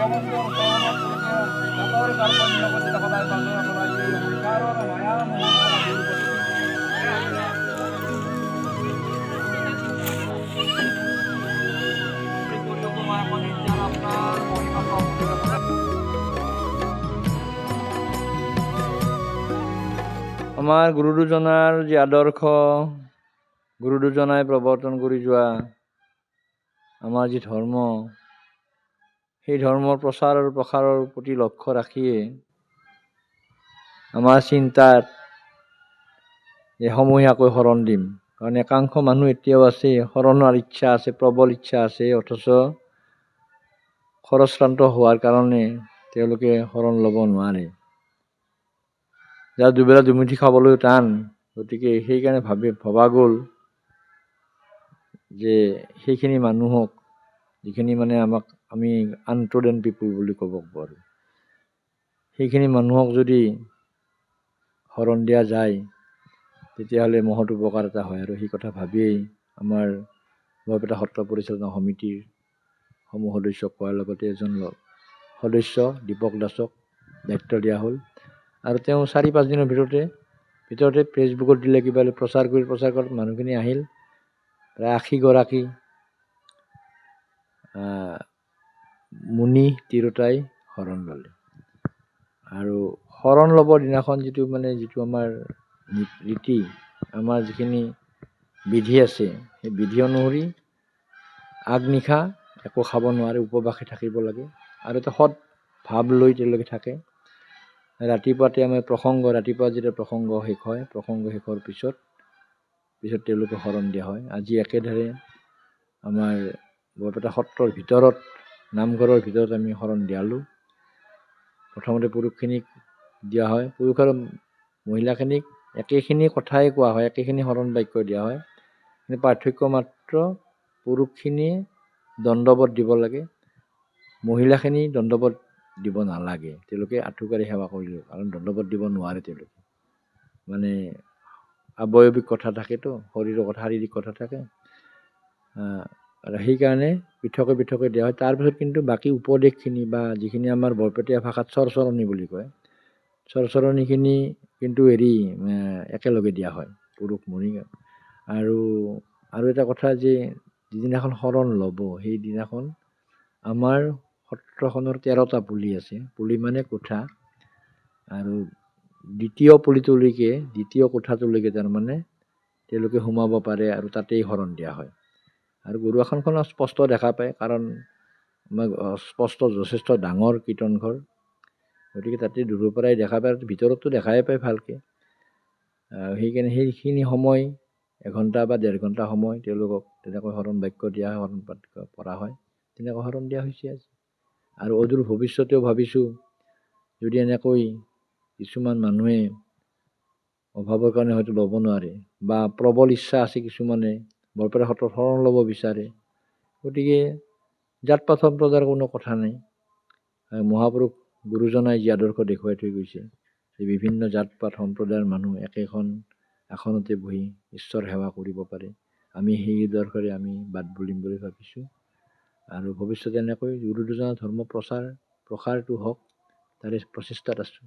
আমাৰ গুৰু দুজনাৰ যি আদৰ্শ, গুৰু দুজনাই প্ৰৱৰ্তন কৰি যোৱা আমাৰ যি ধৰ্ম, সেই ধৰ্মৰ প্ৰচাৰ আৰু প্ৰসাৰৰ প্ৰতি লক্ষ্য ৰাখিয়ে আমাৰ চিন্তাত সমূহীয়াকৈ শৰণ দিম। কাৰণ একাংশ মানুহ এতিয়াও আছে, শৰণৰ ইচ্ছা আছে, প্ৰবল ইচ্ছা আছে, অথচ খৰস্ৰান্ত হোৱাৰ কাৰণে তেওঁলোকে শৰণ ল'ব নোৱাৰে। যাৰ দুবেলা দুমুঠি খাবলৈ টান, গতিকে সেইকাৰণে ভবা গ'ল যে সেইখিনি মানুহক, যিখিনি মানে আমি আনট্ৰডেন পিপুল বুলি ক'ব পাৰোঁ, সেইখিনি মানুহক যদি শৰণ দিয়া যায় তেতিয়াহ'লে মহৎ উপকাৰ এটা হয়। আৰু সেই কথা ভাবিয়েই আমাৰ বৰপেটা সত্ৰ পৰিচালনা সমিতিৰ সমূহ সদস্যক কোৱাৰ লগতে এজন সদস্য দীপক দাসক দায়িত্ব দিয়া হ'ল। আৰু তেওঁ 4-5 দিনৰ ভিতৰতে ফেচবুকত দিলে, কিবা প্ৰচাৰ কৰাত মানুহখিনি আহিল। প্ৰায় 80 গৰাকী মুনি তিৰোতাই শৰণ ল'লে। আৰু শৰণ ল'বৰ দিনাখন যিটো আমাৰ ৰীতি, আমাৰ যিখিনি বিধি আছে, সেই বিধি অনুসৰি আগনিশা একো খাব নোৱাৰে, উপবাসে থাকিব লাগে। আৰু এটা সৎ ভাৱ লৈ তেওঁলোকে থাকে। ৰাতিপুৱাতে আমাৰ ৰাতিপুৱা যেতিয়া প্ৰসংগ শেষ হয়, প্ৰসংগ শেষৰ পিছত তেওঁলোকে শৰণ দিয়া হয়। আজি একেদৰে আমাৰ বৰপেটা সত্ৰৰ ভিতৰত, নামঘৰৰ ভিতৰত আমি শৰণ দিয়ালোঁ। প্ৰথমতে পুৰুষখিনিক দিয়া হয়, পুৰুষ আৰু মহিলাখিনিক একেখিনি কথাই কোৱা হয়, একেখিনি শৰণ বাক্য দিয়া হয়। কিন্তু পাৰ্থক্য মাত্ৰ পুৰুষখিনিয়ে দণ্ডৱত দিব লাগে, মহিলাখিনি দণ্ডৱত দিব নালাগে। তেওঁলোকে আঁঠুকাঢ়ি সেৱা কৰিলে, কাৰণ দণ্ডৱত দিব নোৱাৰে। তেওঁলোকে আৱয়ৱিক কথা থাকেতো, শৰীৰৰ কথা, শাৰীৰিক কথা থাকে। আৰু সেইকাৰণে পৃথকে পৃথকে দিয়া হয়। তাৰপিছত কিন্তু বাকী উপদেশখিনি বা যিখিনি আমাৰ বৰপেটীয়া ভাষাত চৰচৰণি বুলি কয়, চৰচৰণিখিনি কিন্তু একেলগে দিয়া হয়, পুৰুষ মহিলা। আৰু এটা কথা যে যিদিনাখন শৰণ ল'ব, সেইদিনাখন আমাৰ সত্ৰখনৰ 13টা পুলি আছে। পুলি মানে কোঠা। আৰু দ্বিতীয় পুলিটোলৈকে, দ্বিতীয় কোঠাটোলৈকে তাৰমানে তেওঁলোকে সোমাব পাৰে আৰু তাতেই শৰণ দিয়া হয়। আৰু গুৰু আসনখন স্পষ্ট দেখা পায়, কাৰণ যথেষ্ট ডাঙৰ কীৰ্তন ঘৰ, গতিকে তাতে দূৰৰ পৰাই দেখা পায়, ভিতৰততো দেখাই পায় ভালকৈ। সেইকাৰণে সেইখিনি সময় 1 ঘণ্টা বা 1.5 ঘণ্টা সময় তেওঁলোকক তেনেকৈ শৰণ বাক্য দিয়া হয়, শৰণ পাঠ কৰা হয়। তেনেকৈ শৰণ দিয়া হৈছে আজি। আৰু অদূৰ ভৱিষ্যতেও ভাবিছোঁ, যদি এনেকৈ কিছুমান মানুহে অভাৱৰ কাৰণে হয়তো ল'ব নোৱাৰে, বা প্ৰবল ইচ্ছা আছে কিছুমানে বৰপেটা সত্ৰত শৰণ ল'ব বিচাৰে, গতিকে জাত পাত সম্প্ৰদায়ৰ কোনো কথা নাই। মহাপুৰুষ গুৰুজনাই যি আদৰ্শ দেখুৱাই থৈ গৈছে, যে বিভিন্ন জাত পাত সম্প্ৰদায়ৰ মানুহ একেখন আসনতে বহি ঈশ্বৰ সেৱা কৰিব পাৰে, আমি সেই আদৰ্শৰে আমি বাট বুলিম বুলি ভাবিছোঁ। আৰু ভৱিষ্যতে এনেকৈ গুৰু দুজনাৰ ধৰ্ম প্ৰসাৰটো হওক, তাৰে প্ৰচেষ্টাত আছোঁ।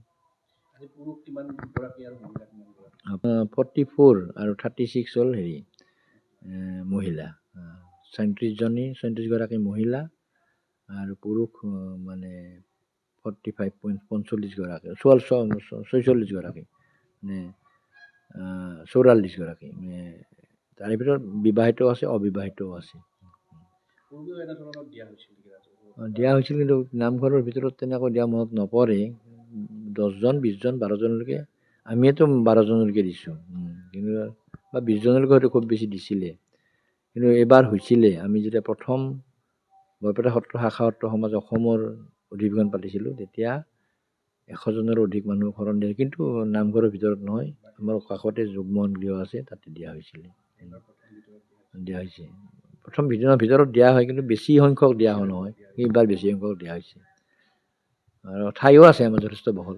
44 আৰু 36 হ'ল মহিলা, 37 গৰাকী মহিলা, আৰু পুৰুষ 45 গৰাকী, 46 গৰাকী, 44 গৰাকী। তাৰে ভিতৰত বিবাহিত আছে, অবিবাহিতও আছে। দিয়া হৈছিল, কিন্তু নামঘৰৰ ভিতৰত তেনেকৈ দিয়া মনত নপৰে। 10জন, 20জন, 12জনলৈকে, আমিয়েতো 12জনলৈকে দিছোঁ, কিন্তু বা 20জনলৈকে হয়তো খুব বেছি দিছিলে। কিন্তু এইবাৰ হৈছিলে, আমি যেতিয়া প্ৰথম বৰপেটা সত্ৰ শাখা সত্ৰ সমাজ অসমৰ অধিৱেশন পাতিছিলোঁ, তেতিয়া 100জনৰো অধিক মানুহ শৰণ দিয়ে। কিন্তু নামঘৰৰ ভিতৰত নহয়, আমাৰ কাষতে যোগমোহন গৃহ আছে, তাতে দিয়া হৈছিলে, দিয়া হৈছে। প্ৰথম দিনৰ ভিতৰত দিয়া হয়, কিন্তু বেছি সংখ্যক দিয়া নহয়, এইবাৰ বেছি সংখ্যক দিয়া হৈছে। আৰু ঠাইও আছে আমাৰ যথেষ্ট বহল।